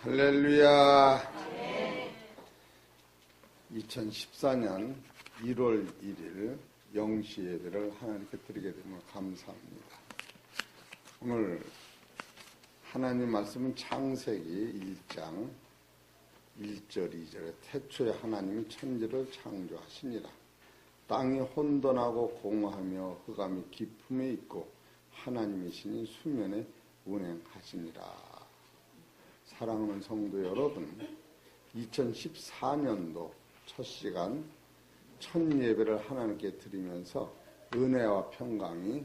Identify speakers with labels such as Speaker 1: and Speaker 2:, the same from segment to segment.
Speaker 1: 할렐루야. 2014년 1월 1일 영시 예배를 하나님께 드리게 되면 감사합니다. 오늘 하나님 말씀은 창세기 1장 1절 2절에 태초에 하나님이 천지를 창조하시니라. 땅이 혼돈하고 공허하며 흑암이 깊음에 있고 하나님이시니 수면에 운행하시니라. 사랑하는 성도 여러분, 2014년도 첫 시간 첫 예배를 하나님께 드리면서 은혜와 평강이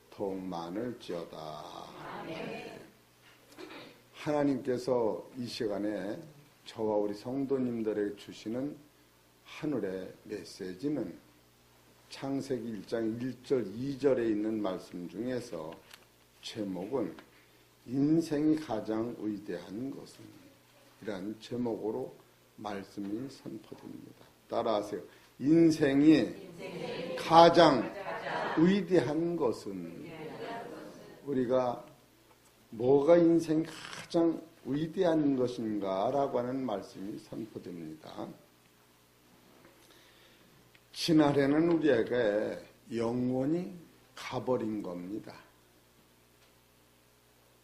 Speaker 1: 더욱 많을지어다. 하나님께서 이 시간에 저와 우리 성도님들에게 주시는 하늘의 메시지는 창세기 1장 1절 2절에 있는 말씀 중에서 제목은 인생이 가장 위대한 것은, 이란 제목으로 말씀이 선포됩니다. 따라하세요. 인생이 가장 위대한 것은, 우리가 뭐가 인생이 가장 위대한 것인가 라고 하는 말씀이 선포됩니다. 지난해는 우리에게 영원히 가버린 겁니다.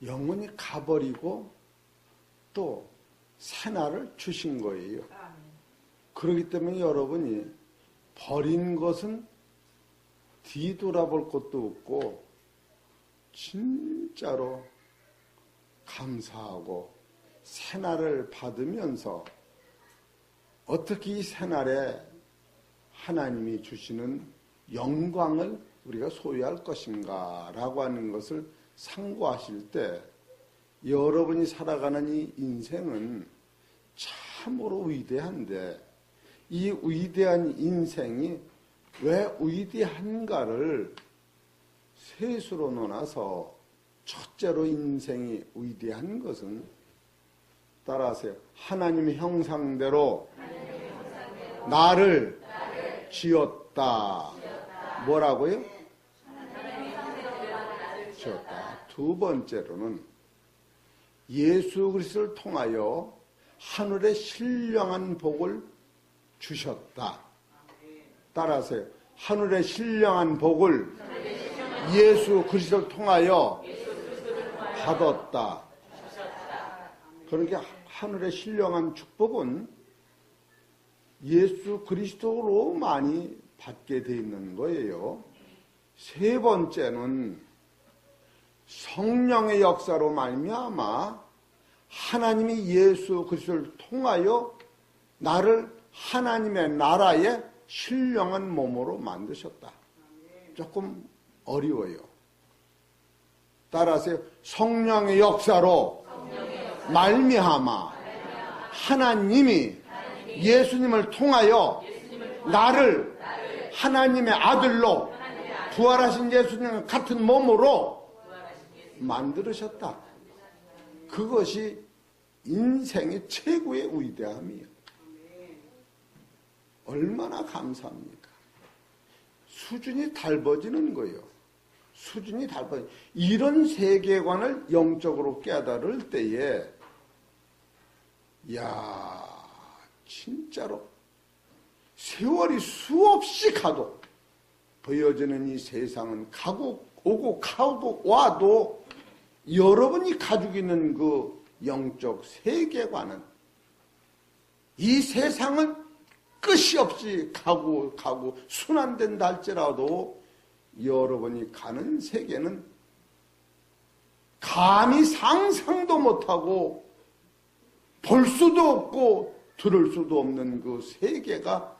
Speaker 1: 영원히 가버리고 또 새날을 주신 거예요. 그렇기 때문에 여러분이 버린 것은 뒤돌아볼 것도 없고 진짜로 감사하고 새날을 받으면서 어떻게 이 새날에 하나님이 주시는 영광을 우리가 소유할 것인가 라고 하는 것을 상고하실 때 여러분이 살아가는 이 인생은 참으로 위대한데, 이 위대한 인생이 왜 위대한가를 셋으로 나눠서 첫째로 인생이 위대한 것은, 따라하세요. 하나님의 형상대로 나를 지었다. 뭐라고요? 지었다. 두 번째로는 예수 그리스도를 통하여 하늘의 신령한 복을 주셨다. 따라하세요. 하늘의 신령한 복을 예수 그리스도를 통하여 받았다. 그러니까 하늘의 신령한 축복은 예수 그리스도로 많이 받게 되어 있는 거예요. 세 번째는 성령의 역사로 말미암아 하나님이 예수 그리스도를 통하여 나를 하나님의 나라의 신령한 몸으로 만드셨다. 조금 어려워요. 따라하세요. 성령의 역사로 말미암아 하나님이 예수님을 통하여 나를 하나님의 아들로 부활하신 예수님 같은 몸으로 만들으셨다. 그것이 인생의 최고의 위대함이에요. 얼마나 감사합니까? 수준이 달라지는 거예요. 수준이 달라져. 이런 세계관을 영적으로 깨달을 때에, 야, 진짜로 세월이 수없이 가도 보여지는 이 세상은 가고 오고 가고 와도 여러분이 가지고 있는 그 영적 세계관은, 이 세상은 끝이 없이 가고 순환된다 할지라도 여러분이 가는 세계는 감히 상상도 못하고 볼 수도 없고 들을 수도 없는 그 세계가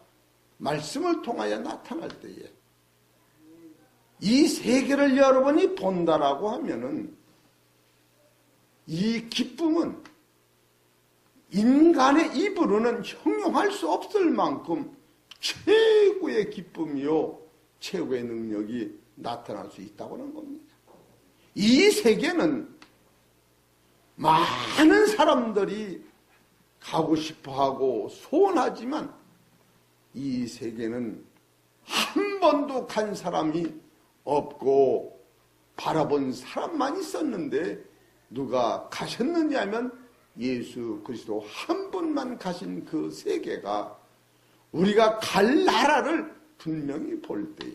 Speaker 1: 말씀을 통하여 나타날 때에, 이 세계를 여러분이 본다라고 하면은 이 기쁨은 인간의 입으로는 형용할 수 없을 만큼 최고의 기쁨이요, 최고의 능력이 나타날 수 있다고 하는 겁니다. 이 세계는 많은 사람들이 가고 싶어하고 소원하지만 이 세계는 한 번도 간 사람이 없고 바라본 사람만 있었는데 누가 가셨느냐면 예수 그리스도 한 분만 가신 그 세계가 우리가 갈 나라를 분명히 볼 때에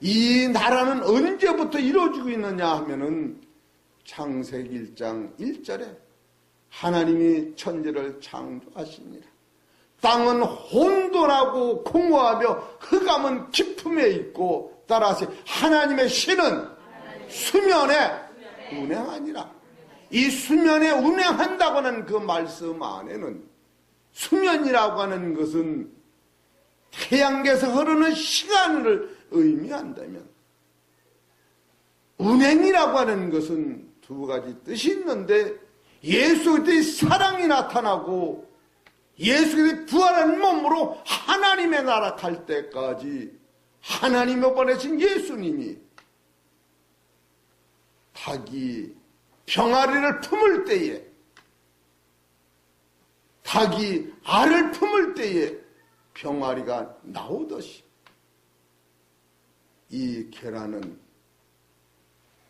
Speaker 1: 이 나라는 언제부터 이루어지고 있느냐 하면은 창세기 1장 1절에 하나님이 천지를 창조하시니라. 땅은 혼돈하고 공허하며 흑암은 깊음에 있고 따라서 하나님의 신은 수면에 운행하니라. 이 수면에 운행한다고 하는 그 말씀 안에는 수면이라고 하는 것은 태양계에서 흐르는 시간을 의미한다면 운행이라고 하는 것은 두 가지 뜻이 있는데 예수 그리스도의 사랑이 나타나고 예수 그리스도의 부활한 몸으로 하나님의 나라 갈 때까지 하나님이 보내신 예수님이 닭이 병아리를 품을 때에 닭이 알을 품을 때에 병아리가 나오듯이 이 계란은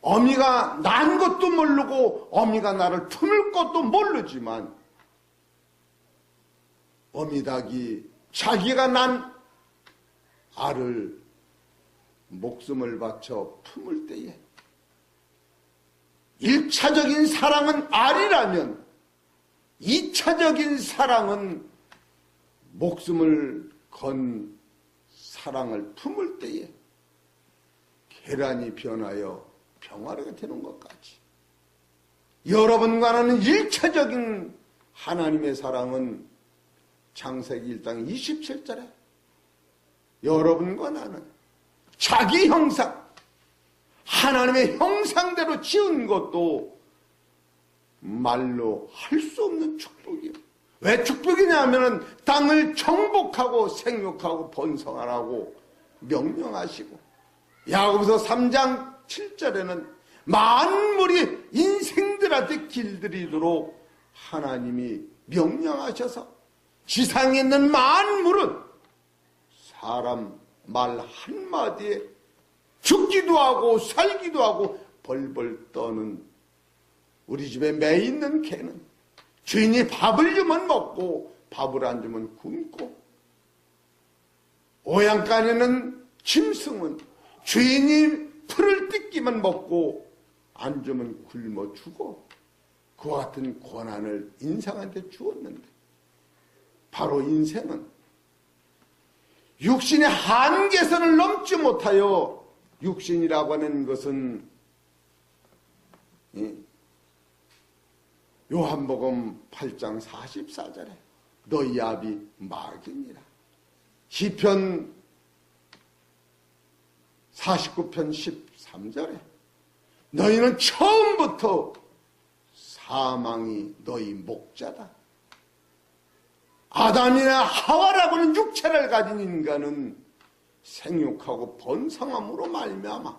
Speaker 1: 어미가 난 것도 모르고 어미가 나를 품을 것도 모르지만 어미닭이 자기가 난 알을 목숨을 바쳐 품을 때에 1차적인 사랑은 알이라면 2차적인 사랑은 목숨을 건 사랑을 품을 때에 계란이 변하여 병아리가 되는 것까지 여러분과 나는 1차적인 하나님의 사랑은 창세기 1장 27절에 여러분과 나는 자기 형상 하나님의 형상대로 지은 것도 말로 할 수 없는 축복이에요. 왜 축복이냐 하면은 땅을 정복하고 생육하고 번성하라고 명령하시고 야고보서 3장 7절에는 만물이 인생들한테 길들이도록 하나님이 명령하셔서 지상에 있는 만물은 사람 말 한마디에 죽기도 하고 살기도 하고 벌벌 떠는 우리 집에 매 있는 개는 주인이 밥을 주면 먹고 밥을 안 주면 굶고 오양간에는 짐승은 주인이 풀을 뜯기만 먹고 안 주면 굶어 죽어. 그와 같은 권한을 인생한테 주었는데 바로 인생은 육신의 한계선을 넘지 못하여 육신이라고 하는 것은 요한복음 8장 44절에 너희 아비 마귀니라. 시편 49편 13절에 너희는 처음부터 사망이 너희 목자다. 아담이나 하와라고는 육체를 가진 인간은 생육하고 번성함으로 말미암아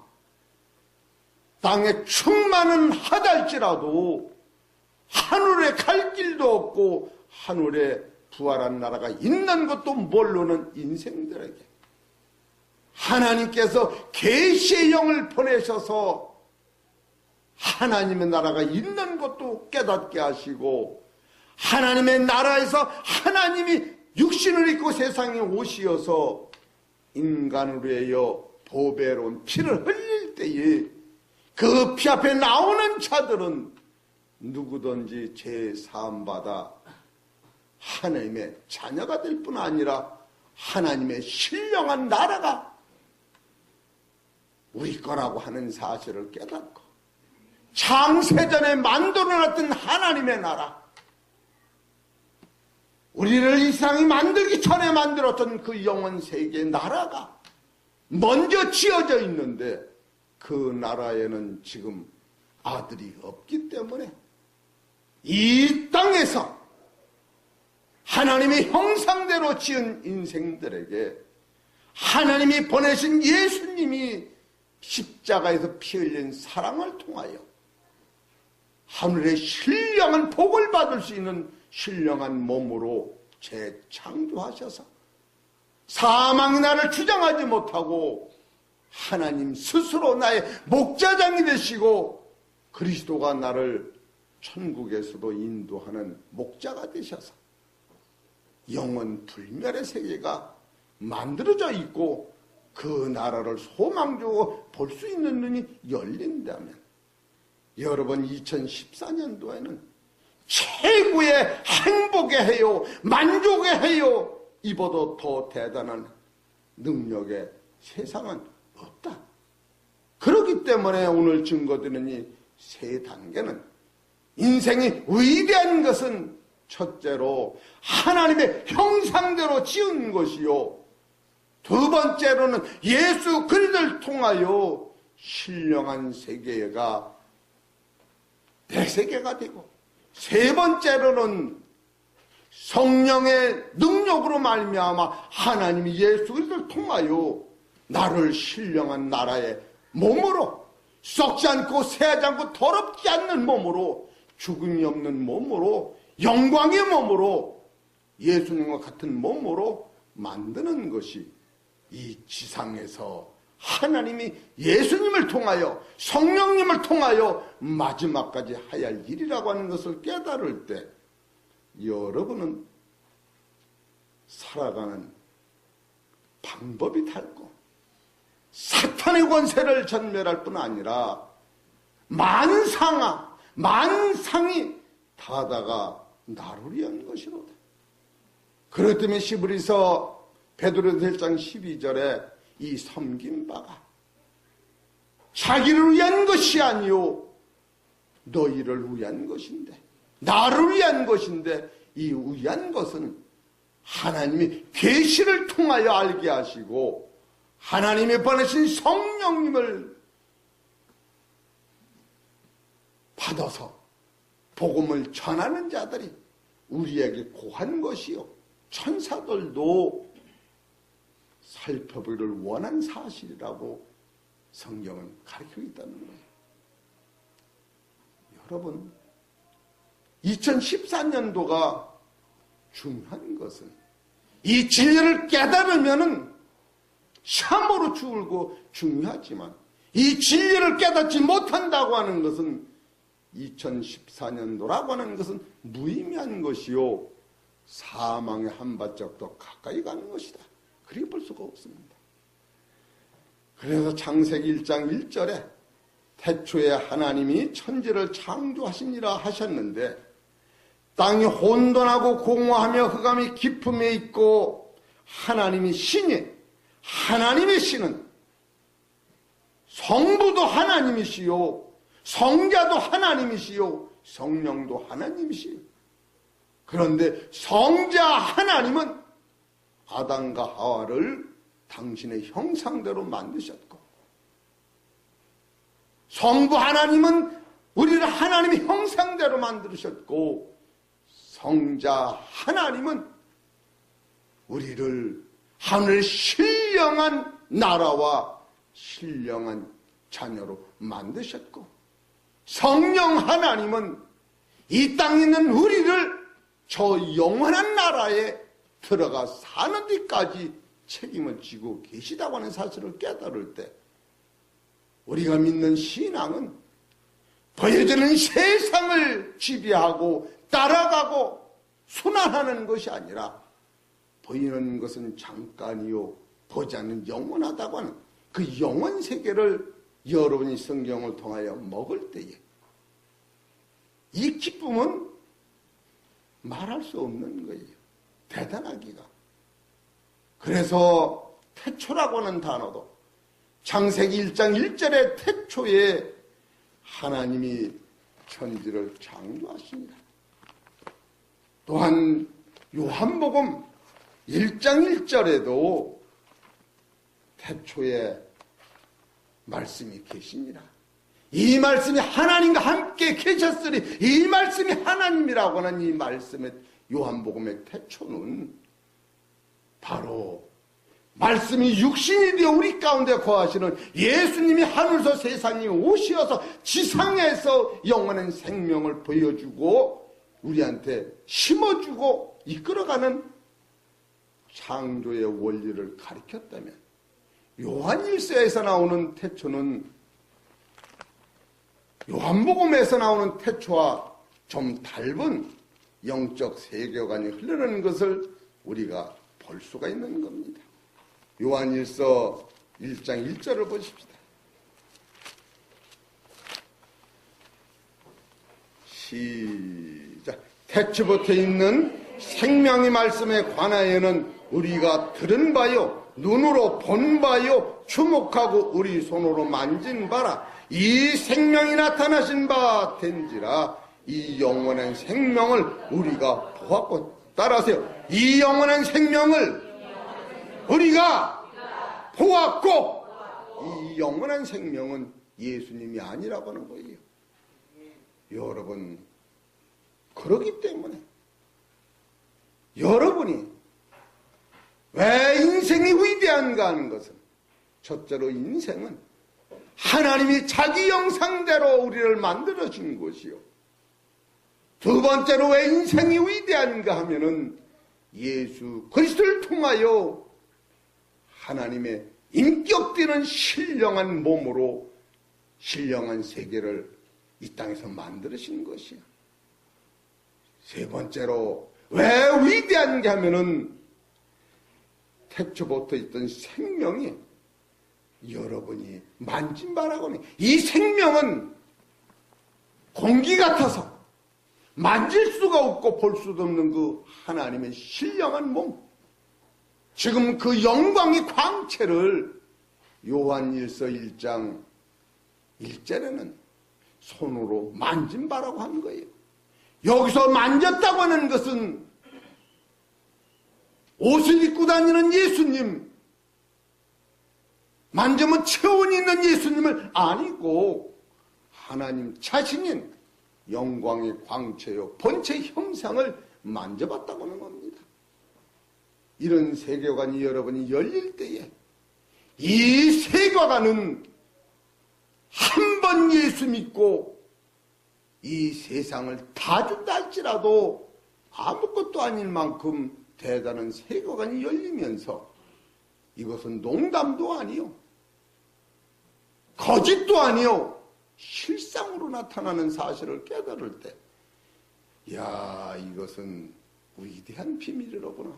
Speaker 1: 땅에 충만은 하달지라도 하늘에 갈 길도 없고 하늘에 부활한 나라가 있는 것도 모르는 인생들에게 하나님께서 계시의 영을 보내셔서 하나님의 나라가 있는 것도 깨닫게 하시고 하나님의 나라에서 하나님이 육신을 입고 세상에 오시어서 인간으로 하여 보배로운 피를 흘릴 때에 그 피 앞에 나오는 자들은 누구든지 죄 사함받아 하나님의 자녀가 될 뿐 아니라 하나님의 신령한 나라가 우리 거라고 하는 사실을 깨닫고 창세전에 만들어놨던 하나님의 나라 우리를 이 세상이 만들기 전에 만들었던 그 영원 세계의 나라가 먼저 지어져 있는데 그 나라에는 지금 아들이 없기 때문에 이 땅에서 하나님의 형상대로 지은 인생들에게 하나님이 보내신 예수님이 십자가에서 피 흘린 사랑을 통하여 하늘의 신령한 복을 받을 수 있는 신령한 몸으로 재창조하셔서 사망이 나를 주장하지 못하고 하나님 스스로 나의 목자장이 되시고 그리스도가 나를 천국에서도 인도하는 목자가 되셔서 영원 불멸의 세계가 만들어져 있고 그 나라를 소망적으로 볼 수 있는 눈이 열린다면 여러분 2014년도에는 최고의 행복의 해요, 만족의 해요, 이보다 더 대단한 능력의 세상은 없다. 그렇기 때문에 오늘 증거드리는 이 세 단계는 인생이 위대한 것은 첫째로 하나님의 형상대로 지은 것이요, 두 번째로는 예수 그리스도를 통하여 신령한 세계가 내 세계가 되고, 세 번째로는 성령의 능력으로 말미암아 하나님이 예수 그리스도를 통하여 나를 신령한 나라의 몸으로, 썩지 않고 새하지 않고 더럽지 않는 몸으로, 죽음이 없는 몸으로, 영광의 몸으로, 예수님과 같은 몸으로 만드는 것이 이 지상에서 하나님이 예수님을 통하여 성령님을 통하여 마지막까지 해야 할 일이라고 하는 것을 깨달을 때 여러분은 살아가는 방법이 달고 사탄의 권세를 전멸할 뿐 아니라 만상이 다다가 나를 위한 것이로다. 그렇기 때문에 히브리서 베드로전서 1장 12절에 이 섬긴 바가 자기를 위한 것이 아니요 너희를 위한 것인데, 나를 위한 것인데, 이 위한 것은 하나님이 계시를 통하여 알게 하시고 하나님이 보내신 성령님을 받아서 복음을 전하는 자들이 우리에게 고한 것이요, 천사들도 살펴보기를 원한 사실이라고 성경은 가르치고 있다는 거예요. 여러분, 2014년도가 중요한 것은 이 진리를 깨달으면은 참으로 죽을고 중요하지만 이 진리를 깨닫지 못한다고 하는 것은 2014년도라고 하는 것은 무의미한 것이요, 사망의 한 발짝 더 가까이 가는 것이다. 그리 볼 수가 없습니다. 그래서 창세기 1장 1절에 태초에 하나님이 천지를 창조하시니라 하셨는데, 땅이 혼돈하고 공허하며 흑암이 깊음에 있고 하나님의 신은 성부도 하나님이시요, 성자도 하나님이시요, 성령도 하나님이시요. 그런데 성자 하나님은 아담과 하와를 당신의 형상대로 만드셨고, 성부 하나님은 우리를 하나님의 형상대로 만드셨고, 성자 하나님은 우리를 하늘 신령한 나라와 신령한 자녀로 만드셨고, 성령 하나님은 이 땅에 있는 우리를 저 영원한 나라에 들어가 사는 데까지 책임을 지고 계시다고 하는 사실을 깨달을 때 우리가 믿는 신앙은 보여지는 세상을 지배하고 따라가고 순환하는 것이 아니라 보이는 것은 잠깐이요 보지 않는 영원하다고 하는 그 영원 세계를 여러분이 성경을 통하여 먹을 때에 이 기쁨은 말할 수 없는 거예요. 대단하기가. 그래서 태초라고 하는 단어도 창세기 1장 1절의 태초에 하나님이 천지를 창조하십니다. 또한 요한복음 1장 1절에도 태초에 말씀이 계십니다. 이 말씀이 하나님과 함께 계셨으니 이 말씀이 하나님이라고 하는 이 말씀의 요한복음의 태초는 바로 말씀이 육신이 되어 우리 가운데 거하시는 예수님이 하늘에서 세상에 오시어서 지상에서 영원한 생명을 보여주고 우리한테 심어주고 이끌어가는 창조의 원리를 가르쳤다면, 요한일서에서 나오는 태초는 요한복음에서 나오는 태초와 좀 닮은 영적 세계관이 흐르는 것을 우리가 볼 수가 있는 겁니다. 요한일서 1장 1절을 보십시다. 시작. 태초부터 있는 생명의 말씀에 관하여는 우리가 들은 바요, 눈으로 본 바요, 주목하고 우리 손으로 만진 바라. 이 생명이 나타나신 바 된지라. 이 영원한 생명을 우리가 보았고, 따라하세요. 이 영원한 생명을 우리가 보았고, 이 영원한 생명은 예수님이 아니라고 하는 거예요. 여러분, 그렇기 때문에 여러분이 왜 인생이 위대한가 하는 것은, 첫째로 인생은 하나님이 자기 형상대로 우리를 만들어준 것이요, 두 번째로 왜 인생이 위대한가 하면은 예수 그리스도를 통하여 하나님의 인격되는 신령한 몸으로 신령한 세계를 이 땅에서 만들으신 것이야. 세 번째로 왜 위대한가 하면은 태초부터 있던 생명이 여러분이 만진 바라고는, 이 생명은 공기 같아서 만질 수가 없고 볼 수도 없는 그 하나님의 신령한 몸, 지금 그 영광의 광채를 요한일서 1장 1절에는 손으로 만진 바라고 한 거예요. 여기서 만졌다고 하는 것은 옷을 입고 다니는 예수님, 만지면 체온이 있는 예수님을 아니고 하나님 자신인 영광의 광채요 본체 형상을 만져봤다고 하는 겁니다. 이런 세계관이 여러분이 열릴 때에 이 세계관은 한 번 예수 믿고 이 세상을 다 준다 할지라도 아무것도 아닐 만큼 대단한 세계관이 열리면서, 이것은 농담도 아니요, 거짓도 아니요, 실상으로 나타나는 사실을 깨달을 때, 야, 이것은 위대한 비밀이로구나,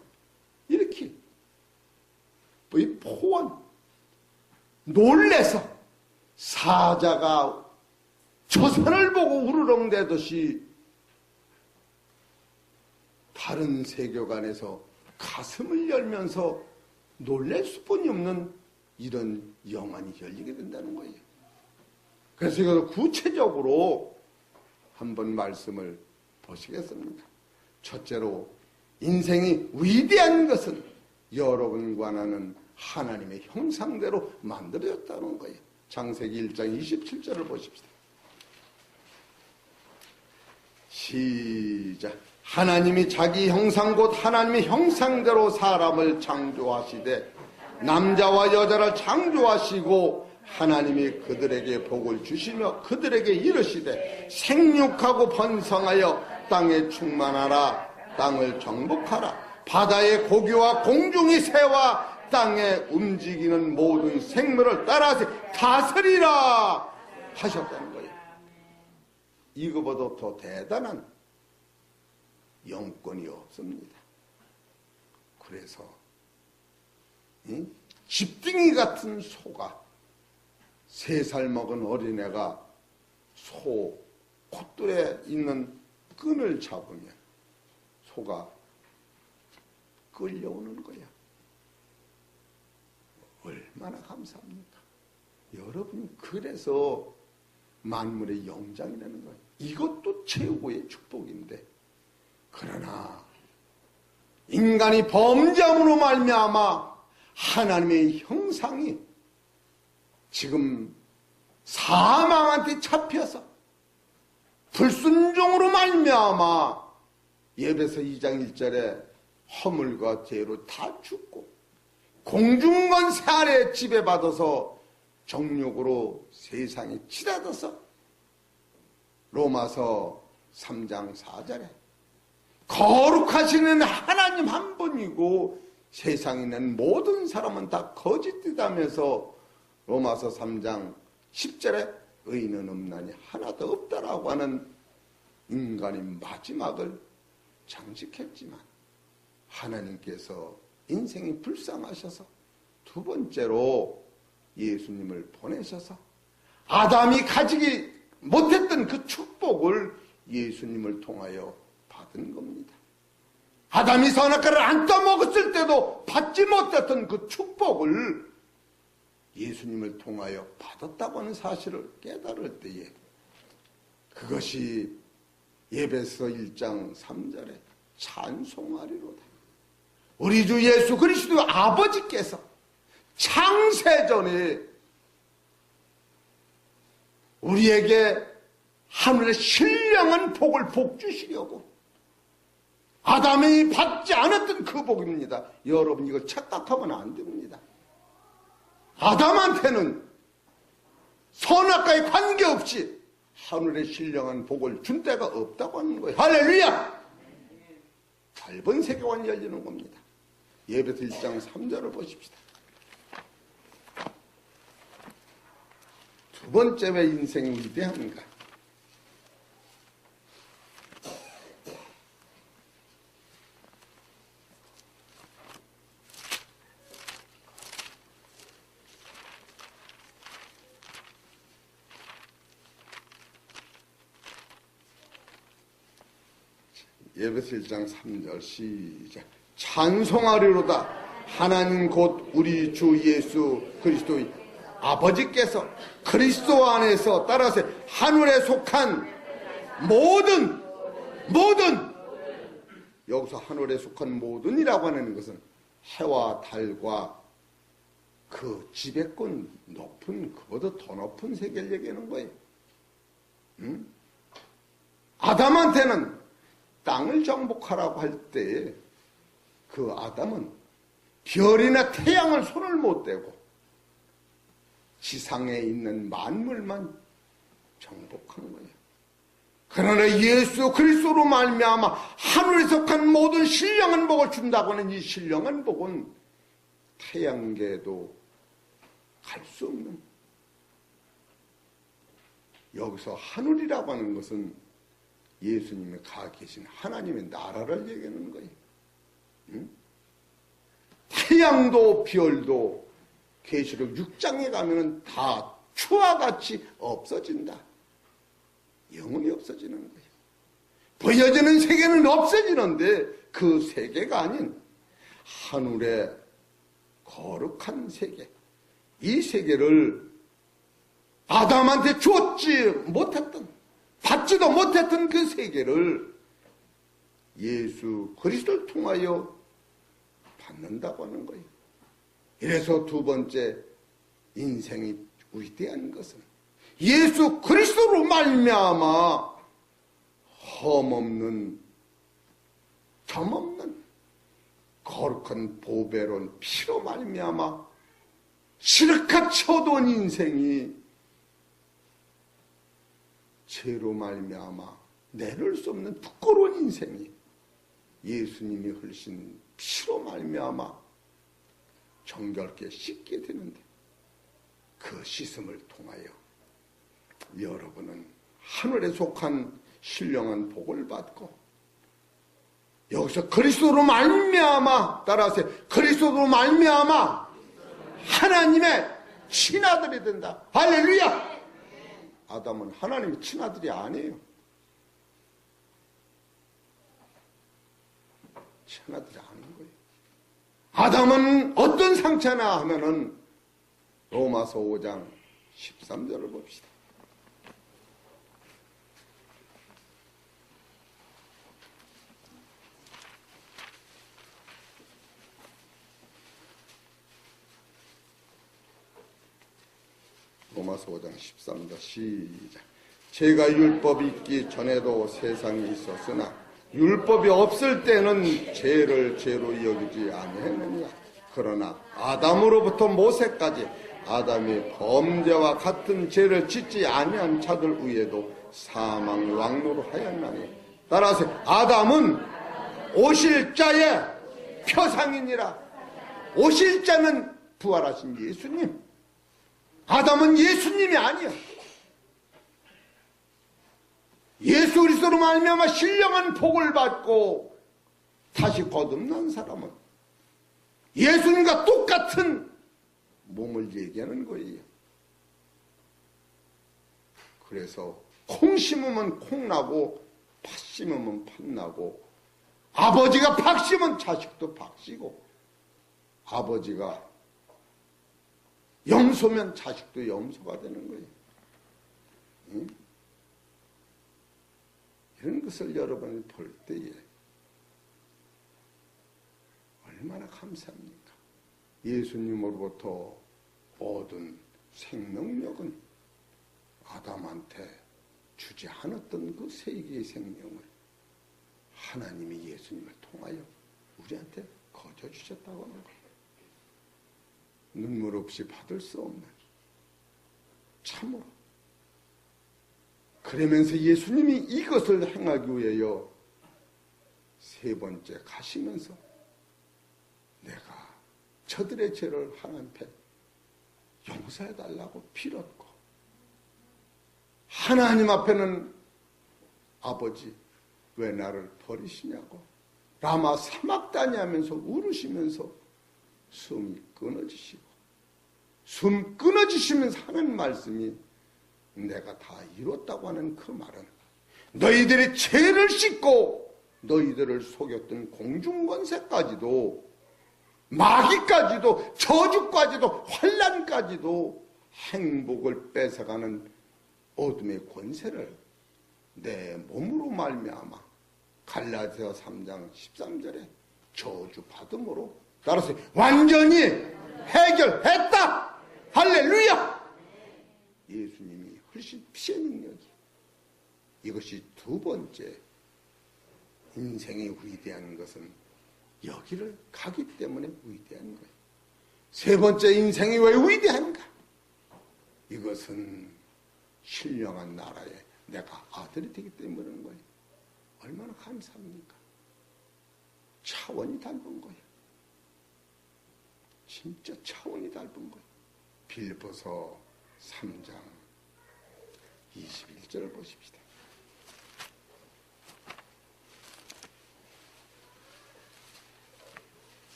Speaker 1: 이렇게 이 포원 놀래서 사자가 저산을 보고 우르렁대듯이 다른 세계관에서 가슴을 열면서 놀랄 수뿐이 없는 이런 영안이 열리게 된다는 거예요. 그래서 이거 구체적으로 한번 말씀을 보시겠습니다. 첫째로, 인생이 위대한 것은 여러분과 나는 하나님의 형상대로 만들어졌다는 거예요. 창세기 1장 27절을 보십시다. 시작. 하나님이 자기 형상 곧 하나님의 형상대로 사람을 창조하시되 남자와 여자를 창조하시고 하나님이 그들에게 복을 주시며 그들에게 이르시되 생육하고 번성하여 땅에 충만하라, 땅을 정복하라, 바다의 고기와 공중의 새와 땅에 움직이는 모든 생물을 따라서 다스리라 하셨다는 거예요. 이거보다 더 대단한 영권이 없습니다. 그래서 집둥이 같은 소가, 3살 먹은 어린애가 소 콧돌에 있는 끈을 잡으면 소가 끌려오는 거야. 얼마나 감사합니까? 여러분, 그래서 만물의 영장이라는 거예요. 이것도 최고의 축복인데, 그러나 인간이 범죄함으로 말미암아 하나님의 형상이 지금 사망한테 잡혀서 불순종으로 말미암아 에베소 2장 1절에 허물과 죄로 다 죽고 공중권세 아래 지배받아서 정욕으로 세상에 치닫아서 로마서 3장 4절에 거룩하시는 하나님 한 분이고 세상에 있는 모든 사람은 다 거짓되다면서 로마서 3장 10절에 의인은 없나니 하나도 없다라고 하는 인간이 마지막을 장식했지만 하나님께서 인생이 불쌍하셔서 두 번째로 예수님을 보내셔서 아담이 가지기 못했던 그 축복을 예수님을 통하여 받은 겁니다. 아담이 선악과를 안 떠먹었을 때도 받지 못했던 그 축복을 예수님을 통하여 받았다고 하는 사실을 깨달을 때에 그것이 에베소 1장 3절에 찬송하리로다. 우리 주 예수 그리스도 아버지께서 창세전에 우리에게 하늘의 신령한 복을 복주시려고 아담이 받지 않았던 그 복입니다. 여러분 이거 착각하면 안 됩니다. 아담한테는 선악과에 관계없이 하늘의 신령한 복을 준 때가 없다고 하는 거예요. 할렐루야! 넓은 세계관이 열리는 겁니다. 에베소 1장 3절을 보십시다. 두 번째 왜 인생이 위대한가? 에베소 1장 3절 시작. 찬송하리로다. 하나님 곧 우리 주 예수 그리스도의 아버지께서 그리스도 안에서 따라서 하늘에 속한 모든 여기서 하늘에 속한 모든이라고 하는 것은 해와 달과 그 지배권 높은 그보다 더 높은 세계를 얘기하는 거예요. 아담한테는 땅을 정복하라고 할 때 그 아담은 별이나 태양을 손을 못 대고 지상에 있는 만물만 정복한 거예요. 그러나 예수 그리스도로 말미암아 하늘에 속한 모든 신령한 복을 준다고 하는 이 신령한 복은 태양계도 갈 수 없는, 여기서 하늘이라고 하는 것은 예수님이 가 계신 하나님의 나라를 얘기하는 거예요. 태양도 별도 계시록 6장에 가면은 다 추와 같이 없어진다. 영원히 없어지는 거예요. 보여지는 세계는 없어지는데 그 세계가 아닌 하늘의 거룩한 세계, 이 세계를 아담한테 줬지 못했던, 받지도 못했던 그 세계를 예수 그리스도를 통하여 받는다고 하는 거예요. 이래서 두 번째 인생이 위대한 것은 예수 그리스도로 말미암아 험없는 점없는 거룩한 보배로운 피로 말미암아 시르카치 얻어온 인생이 죄로 말미암아 내릴 수 없는 부끄러운 인생이 예수님이 흘리신 피로 말미암아 정결케 씻게 되는데, 그 씻음을 통하여 여러분은 하늘에 속한 신령한 복을 받고 여기서 그리스도로 말미암아, 따라서 그리스도로 말미암아 하나님의 친아들이 된다. 할렐루야! 아담은 하나님의 친아들이 아니에요. 친아들이 아닌 거예요. 아담은 어떤 상처나 하면은 로마서 5장 13절을 봅시다. 로마서 5장 13절 시작. 제가 율법이 있기 전에도 세상에 있었으나 율법이 없을 때는 죄를 죄로 여기지 아니했느냐. 그러나 아담으로부터 모세까지 아담이 범죄와 같은 죄를 짓지 아니한 자들 위에도 사망 왕노로 하였나니, 따라서 아담은 오실 자의 표상이니라. 오실 자는 부활하신 예수님, 아담은 예수님이 아니야. 예수 그리스도로 말미암아 신령한 복을 받고 다시 거듭난 사람은 예수님과 똑같은 몸을 얘기하는 거예요. 그래서 콩 심으면 콩 나고 팥 심으면 팥 나고, 아버지가 박 심으면 자식도 박 씨고, 아버지가 염소면 자식도 염소가 되는 거예요. 응? 이런 것을 여러분이 볼 때에 얼마나 감사합니까? 예수님으로부터 얻은 생명력은 아담한테 주지 않았던 그 세계의 생명을 하나님이 예수님을 통하여 우리한테 거저주셨다고 하는 거예요. 눈물 없이 받을 수 없는, 참으로. 그러면서 예수님이 이것을 행하기 위하여 세 번째 가시면서 내가 저들의 죄를 하나님 앞에 용서해달라고 빌었고, 하나님 앞에는 아버지 왜 나를 버리시냐고 라마 사막다니 하면서 울으시면서 숨이 끊어지시고, 숨 끊어지시면서 하는 말씀이 내가 다 이뤘다고 하는 그 말은 너희들의 죄를 씻고 너희들을 속였던 공중권세까지도, 마귀까지도, 저주까지도, 환난까지도 행복을 뺏어가는 어둠의 권세를 내 몸으로 말미암아 갈라디아 3장 13절에 저주받음으로 따라서 완전히 해결했다. 할렐루야. 예수님이 훨씬 피의 능력이, 이것이 두 번째 인생이 위대한 것은 여기를 가기 때문에 위대한 거예요. 세 번째 인생이 왜 위대한가? 이것은 신령한 나라에 내가 아들이 되기 때문에 그런 거예요. 얼마나 감사합니까? 차원이 닮은 거예요. 진짜 차원이 닮은 거예요. 빌립보서 3장 21절을 보십시다.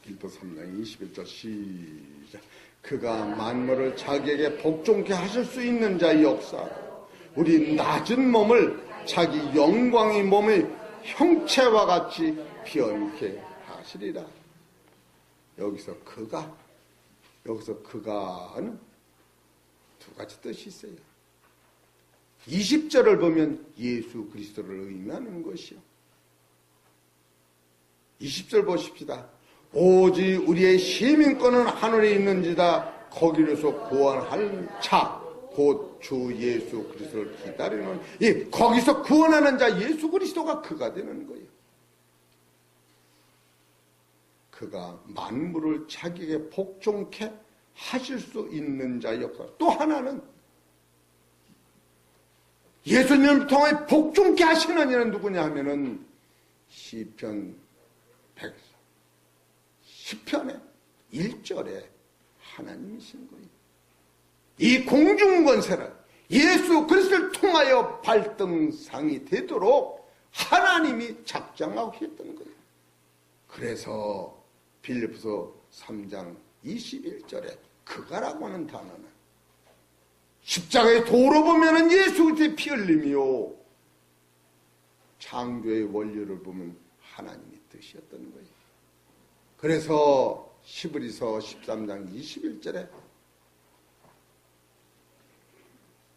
Speaker 1: 빌립보서 3장 21절 시작. 그가 만물을 자기에게 복종케 하실 수 있는 자의 역사, 우리 낮은 몸을 자기 영광의 몸의 형체와 같이 변케 하시리라. 여기서 그가는 두 가지 뜻이 있어요. 20절을 보면 예수 그리스도를 의미하는 것이요. 20절 보십시다. 오직 우리의 시민권은 하늘에 있는지다. 거기로서 구원할 자 곧 주 예수 그리스도를 기다리는, 거기서 구원하는 자 예수 그리스도가 그가 되는 거예요. 그가 만물을 자기에게 복종케 하실 수 있는 자의 역사. 또 하나는 예수님을 통해 복종케 하시는 이는 누구냐 하면은 시편 10편의 1절에 하나님이신 거예요. 이 공중권세를 예수 그리스도를 통하여 발등상이 되도록 하나님이 작정하고 했던 거예요. 그래서 빌립보서 3장 21절에 그가라고 하는 단어는 십자가의 도로 보면 예수 그리스도의 피 흘림이요, 창조의 원리를 보면 하나님의 뜻이었던 거예요. 그래서 히브리서 13장 21절에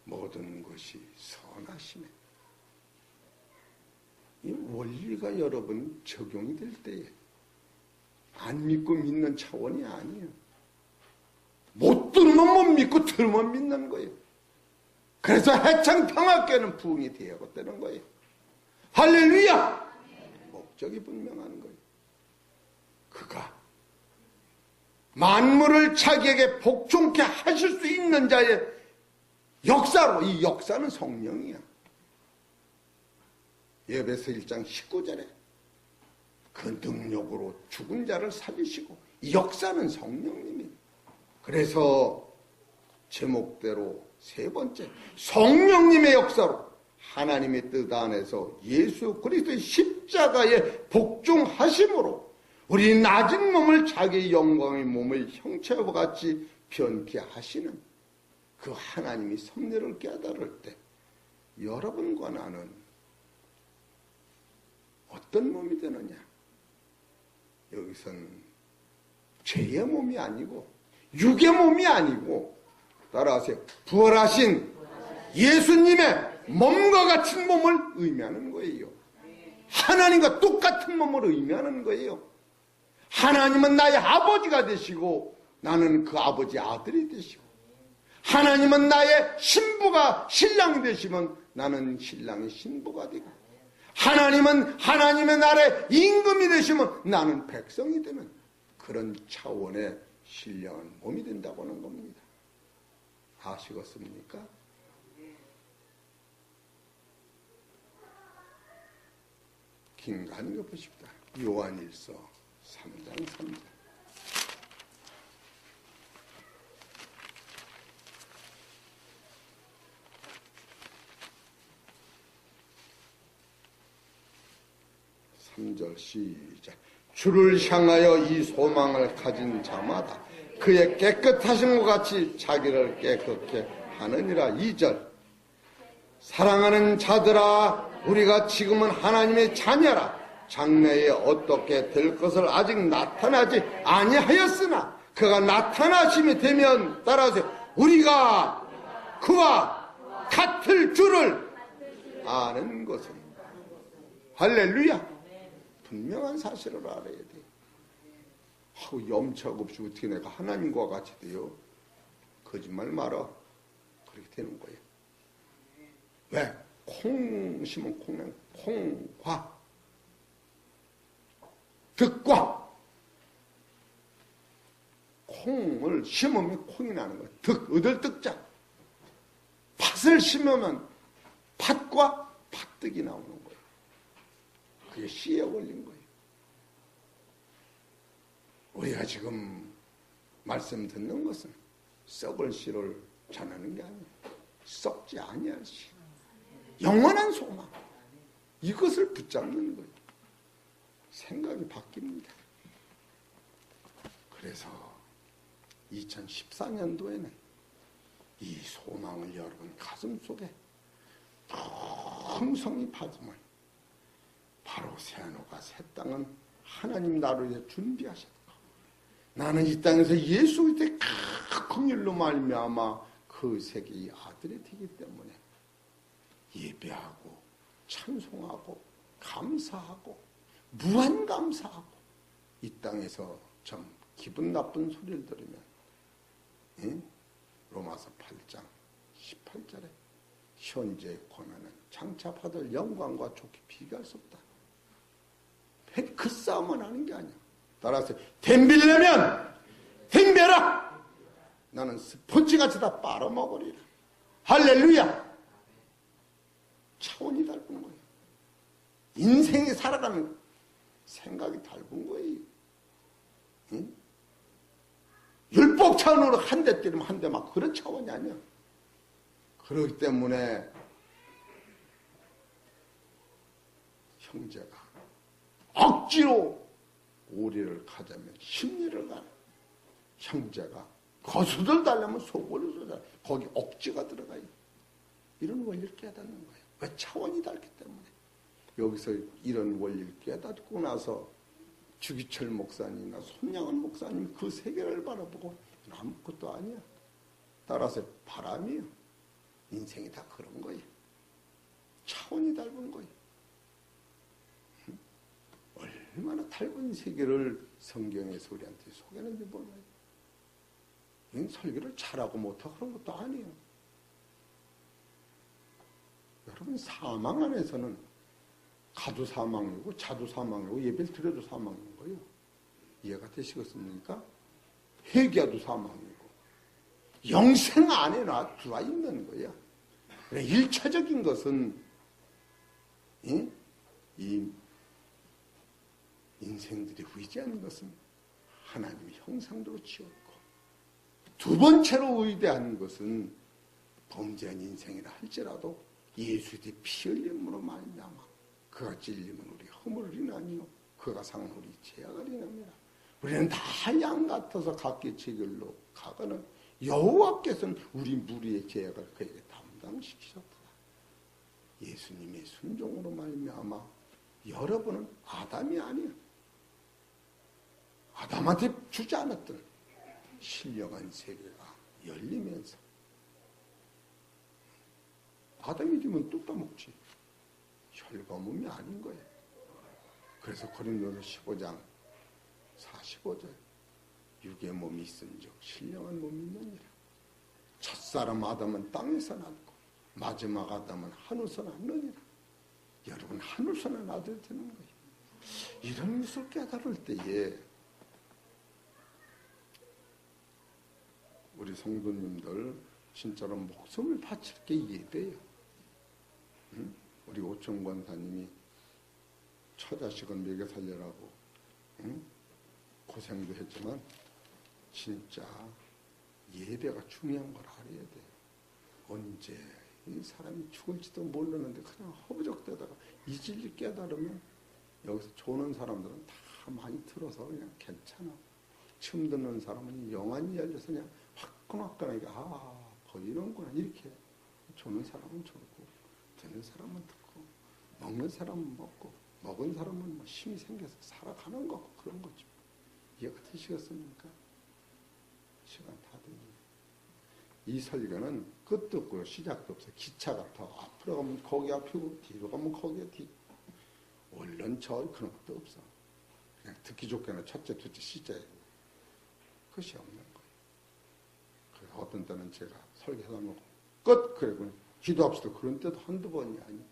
Speaker 1: 모든 것이 선하심에, 이 원리가 여러분 적용이 될 때에 안 믿고 믿는 차원이 아니에요. 못 들으면 못 믿고 들으면 믿는 거예요. 그래서 해창평화교회는 부흥이 되었다는 거예요. 할렐루야! 목적이 분명한 거예요. 그가 만물을 자기에게 복종케 하실 수 있는 자의 역사로, 이 역사는 성령이야. 에베소 1장 19절에 그 능력으로 죽은 자를 살리시고 역사는 성령님이. 그래서 제목대로 세 번째, 성령님의 역사로 하나님의 뜻 안에서 예수 그리스도의 십자가에 복종하심으로 우리 낮은 몸을 자기의 영광의 몸의 형체와 같이 변케 하시는 그 하나님의 섭리를 깨달을 때 여러분과 나는 어떤 몸이 되느냐? 여기서는 죄의 몸이 아니고 육의 몸이 아니고 따라하세요. 부활하신 예수님의 몸과 같은 몸을 의미하는 거예요. 하나님과 똑같은 몸을 의미하는 거예요. 하나님은 나의 아버지가 되시고 나는 그 아버지 아들이 되시고, 하나님은 나의 신부가 신랑이 되시면 나는 신랑의 신부가 되고, 하나님은 하나님의 나라의 임금이 되시면 나는 백성이 되는 그런 차원의 신령한 몸이 된다고 하는 겁니다. 아시겠습니까? 긴간히 보십시다. 요한일서 3장 3절. 시작. 주를 향하여 이 소망을 가진 자마다 그의 깨끗하심과 같이 자기를 깨끗게 하느니라. 2절. 사랑하는 자들아, 우리가 지금은 하나님의 자녀라. 장래에 어떻게 될 것을 아직 나타나지 아니하였으나 그가 나타나심이 되면, 따라서 우리가 그와 같을 줄을 아는 것은, 할렐루야, 분명한 사실을 알아야 돼. 염치하고 없이 어떻게 내가 하나님과 같이 돼요? 거짓말 말아. 그렇게 되는 거예요. 왜? 콩 심은 콩은 콩과 득과, 콩을 심으면 콩이 나는 거예요. 얻을 득자. 팥을 심으면 팥과 팥득이 나오는 거예요. 그게 씨에 올린 거예요. 우리가 지금 말씀 듣는 것은 썩을 씨를 전하는 게 아니에요. 썩지 아니할 씨, 영원한 소망, 이것을 붙잡는 거예요. 생각이 바뀝니다. 그래서 2014년도에는 이 소망을 여러분 가슴속에 풍성히 받으면 바로 새하늘과 새 땅은 하나님 나를 위해 준비하셨고, 나는 이 땅에서 예수 그리스도의 큰 일로 말미암아 그 세계의 아들이 되기 때문에 예배하고 찬송하고 감사하고 무한 감사하고, 이 땅에서 좀 기분 나쁜 소리를 들으면 로마서 8장 18절에 현재의 고난은 장차 받을 영광과 좋게 비교할 수 없다. 그 싸움은 하는 게 아니야. 따라서 덤비려면 덤벼라. 나는 스펀지같이 다 빨아먹으리라. 할렐루야. 차원이 다른 거예요. 인생이 살아가는 생각이 다른 거예요. 응? 율법 차원으로 한 대 때리면 한 대 막 그런 차원이 아니야. 그렇기 때문에 형제가 억지로 오리를 가자면 심리를 가라. 형제가 거수들 달려면 속으로 쏟아. 거기 억지가 들어가요. 이런 원리를 깨닫는 거예요. 왜? 차원이 다르기 때문에. 여기서 이런 원리를 깨닫고 나서 주기철 목사님이나 손양원 목사님 그 세계를 바라보고 아무것도 아니야. 따라서 바람이에요. 인생이 다 그런 거예요. 차원이 다른 거예요. 얼마나 닮은 세계를 성경에서 우리한테 소개하는지 몰라요. 설교를 잘하고 못하고 그런 것도 아니에요. 여러분, 사망 안에서는 가도 사망이고 자도 사망이고 예배를 드려도 사망인 거예요. 이해가 되시겠습니까? 회개도 사망이고 영생 안에 들어와 있는 거예요. 그래, 일차적인 것은 이 인생들이 의지하는 것은 하나님의 형상대로 지었고, 두 번째로 위대한 것은 범죄한 인생이라 할지라도 예수의 피 흘림으로 말미암아 그가 찔리면 우리 허물을 인하니요 그가 상은 우리 죄악을 인합니다. 우리는 다 양 같아서 각기 제 길로 가거는 여호와께서는 우리 무리의 죄악을 그에게 담당시키셨다. 예수님의 순종으로 말미암아 여러분은 아담이 아니에요. 아담한테 주지 않았던 신령한 세계가 열리면서 아담이 되면 뚝 따먹지 혈거몸이 아닌 거예요. 그래서 고린도서 15장 45절 육의 몸이 있은즉 신령한 몸이 있느니라. 첫사람 아담은 땅에서 났고 마지막 아담은 하늘에서 났느니라. 여러분 하늘에서 난 아들 되는 거예요. 이런 것을 깨달을 때에 우리 성도님들 진짜로 목숨을 바칠 게 예배예요. 응? 우리 오천 권사님이 처자식을 먹여 살려라고 응? 고생도 했지만 진짜 예배가 중요한 걸 알아야 돼요. 언제 이 사람이 죽을지도 모르는데 그냥 허부적대다가 이 진리 깨달으면 여기서 조는 사람들은 다 많이 들어서 그냥 괜찮아. 처음 듣는 사람은 영안이 열려서 그냥 화끈화끈하게 보이는구나 이렇게. 조는 사람은 졸고 듣는 사람은 듣고 먹는 사람은 먹고 먹은 사람은 뭐 힘이 생겨서 살아가는 거고 그런 거죠. 이해가 되시겠습니까? 시간 다 됐네요. 이 설교는 끝도 없고요. 시작도 없어요. 기차 같아. 앞으로 가면 거기 앞이고 뒤로 가면 거기에 뒤. 원론 저 그런 것도 없어. 그냥 듣기 좋게는 첫째, 둘째, 시제 끝이 없는 거예요. 그래서 어떤 때는 제가 설교하다 놓고 끝! 그리고 기도합시다. 그런 때도 한두 번이 아니에요.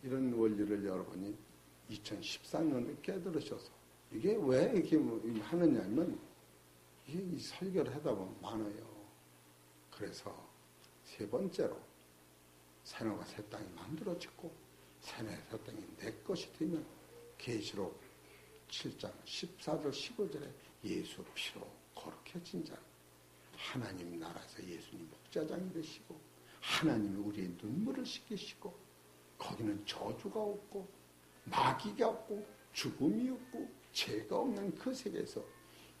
Speaker 1: 이런 원리를 여러분이 2014년에 깨달으셔서 이게 왜 이렇게 하느냐면 이게 이 설교를 하다 보면 많아요. 그래서 세 번째로 산호가 새 땅이 만들어지고 산의 새 땅이 내 것이 되면 계시록 7장 14절 15절에 예수 피로 거룩해진 자는 하나님 나라에서 예수님 목자장이 되시고 하나님이 우리의 눈물을 씻기시고 거기는 저주가 없고 마귀가 없고 죽음이 없고 죄가 없는 그 세계에서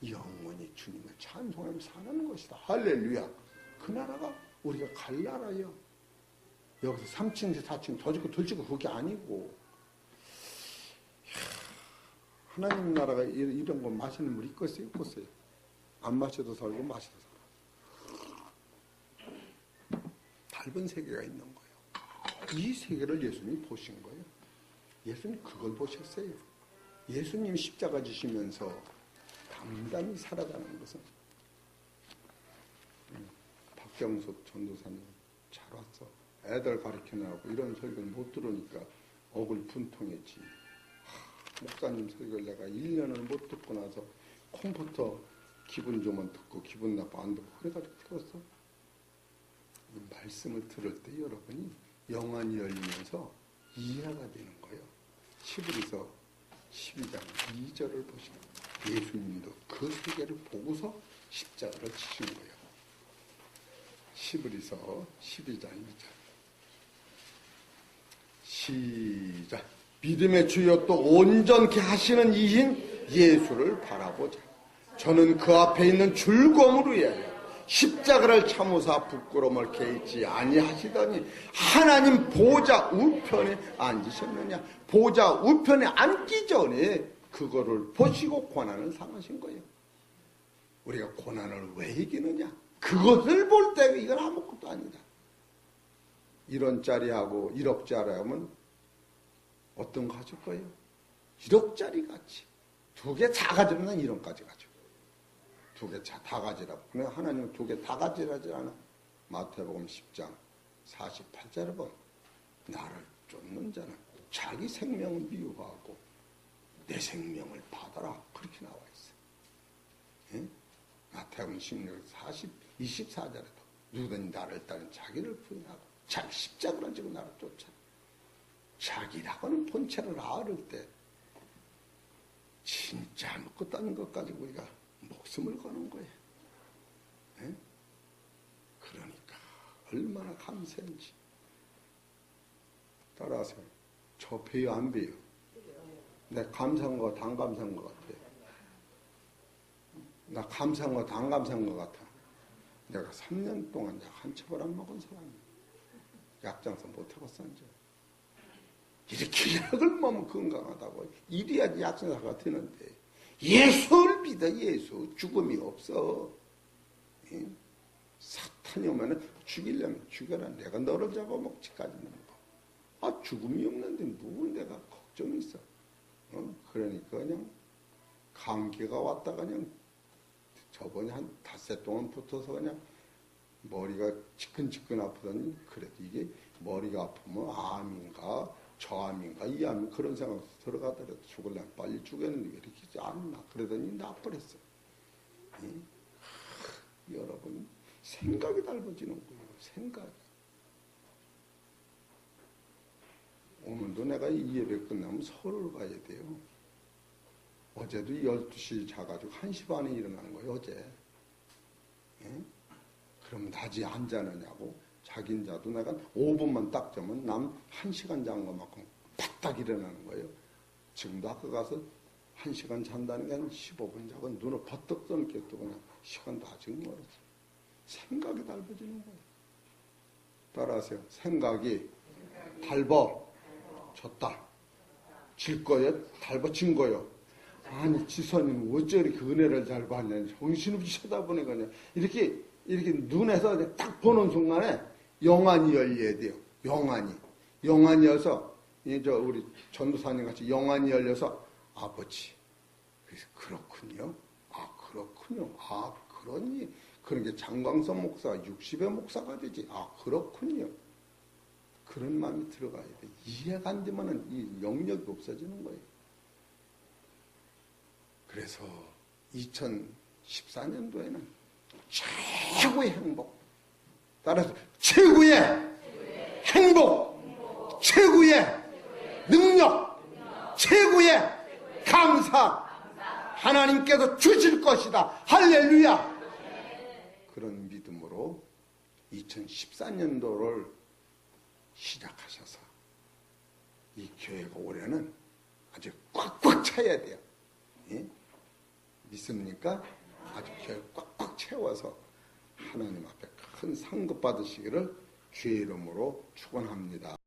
Speaker 1: 영원히 주님을 찬송하며 사는 것이다. 할렐루야. 그 나라가 우리가 갈 나라예요. 여기서 3층, 4층 더 짓고 덜 짓고 그게 아니고 하나님 나라가 이런 거 마시는 물 있겠어요? 없겠어요? 안 마셔도 살고 마셔도 살고 닮은 세계가 있는 거예요. 이 세계를 예수님이 보신 거예요. 예수님 그걸 보셨어요. 예수님이 십자가 지시면서 담담히 살아가는 것은 박경숙 전도사님 잘 왔어. 애들 가르치느라고 이런 설교를 못 들으니까 억울 분통했지. 목사님 설교를 내가 1년을 못 듣고 나서 컴퓨터 기분 좋으면 듣고 기분 나빠 안 듣고 그래가지고 들었어. 이 말씀을 들을 때 여러분이 영안이 열리면서 이해가 되는 거예요. 히브리서 12장 2절을 보시면 예수님도 그 세계를 보고서 십자가를 지신 거예요. 히브리서 12장 2절 시작. 믿음의 주여 또 온전케 하시는 이인 예수를 바라보자. 저는 그 앞에 있는 즐거움으로 위하여 십자가를 참으사 부끄러움을 개의치 아니하시더니 하나님 보좌 우편에 앉으셨느냐. 보좌 우편에 앉기 전에 그거를 보시고 고난을 당하신 거예요. 우리가 고난을 왜 이기느냐. 그것을 볼 때 이건 아무것도 아니다. 1원짜리하고 1억짜리 하면 어떤 거 가질 거예요? 1억짜리 같이. 두 개 다 가지면 1원까지 가지고. 두 개 다 가지라고. 근데 하나님은 두 개 다 가지라지 않아. 마태복음 10장 48절에 보면 나를 쫓는 자는 자기 생명을 미워하고 내 생명을 받아라. 그렇게 나와 있어요. 예? 마태복음 16장 24절에도 누구든지 나를 따른 자기를 부인하고 자기 십자가를 지고 나를 쫓아. 자기라고는 본체를 알을 때 진짜 아무것도 아닌 것 가지고 우리가 목숨을 거는 거예요. 예? 그러니까 얼마나 감사한지. 따라하세요. 저 배요 안 배요? 내가 감사한 거 같아, 안 감사한 것 같아? 나 감사한 거 같아, 안 감사한 것 같아? 내가 3년 동안 약 한 첩을 안 먹은 사람이야. 약장사 못 해봤어, 이제. 이렇게 약을 먹으면 건강하다고. 이래야지 약장사가 되는데. 예수를 믿어, 예수. 죽음이 없어. 예? 사탄이 오면 죽이려면 죽여라. 내가 너를 잡아먹지까지는 뭐. 아, 죽음이 없는데 뭘 내가 걱정이 있어. 그러니까 그냥 감기가 왔다가 그냥 저번에 한 닷새 동안 붙어서 그냥 머리가 지끈지끈 아프더니 그래도 이게 머리가 아프면 암인가 저암인가 이 암인가 그런 생각 들어가더라도 죽을려면 빨리 죽였는데 왜 이렇게 안 나? 그러더니 나버렸어. 여러분 생각이 달라지는 거예요. 생각이. 오늘도 내가 이 예배 끝나면 서울을 가야 돼요. 어제도 12시 자가지고 1시 반에 일어난 거예요, 어제. 예? 그럼 낮에 안 자느냐고. 자긴 자도 내가 5분만 딱 자면 남 1시간 잔 것만큼 바짝 일어나는 거예요. 지금도 아까 가서 1시간 잔다는 게 한 15분 자고 눈을 버떡 뜨니까 또 그냥 시간도 아직 멀었어. 생각이 달라지는 거예요. 따라하세요. 생각이 달라졌다. 질 거요? 달라진 거요. 아니 지선이는 어째 이렇게 은혜를 잘 받냐. 정신없이 쳐다보니까 그냥 이렇게 눈에서 딱 보는 순간에 영안이 열려야 돼요. 영안이 열려서 우리 전도사님 같이 영안이 열려서 아버지. 그래서 그렇군요. 아 그렇군요. 아 그러니 그런 게 장광선 목사가 60의 목사가 되지. 아 그렇군요. 그런 마음이 들어가야 돼. 이해가 안 되면은 이 영역이 없어지는 거예요. 그래서 2014년도에는 최고의 행복, 따라서 최고의 행복, 최고의 능력, 최고의 감사, 하나님께서 주실 것이다. 할렐루야! 그런 믿음으로 2014년도를 시작하셔서 이 교회가 올해는 아주 꽉꽉 차야 돼요. 예? 믿습니까? 아주 교회 꽉꽉 채워서 하나님 앞에 큰 상급 받으시기를 주의 이름으로 축원합니다.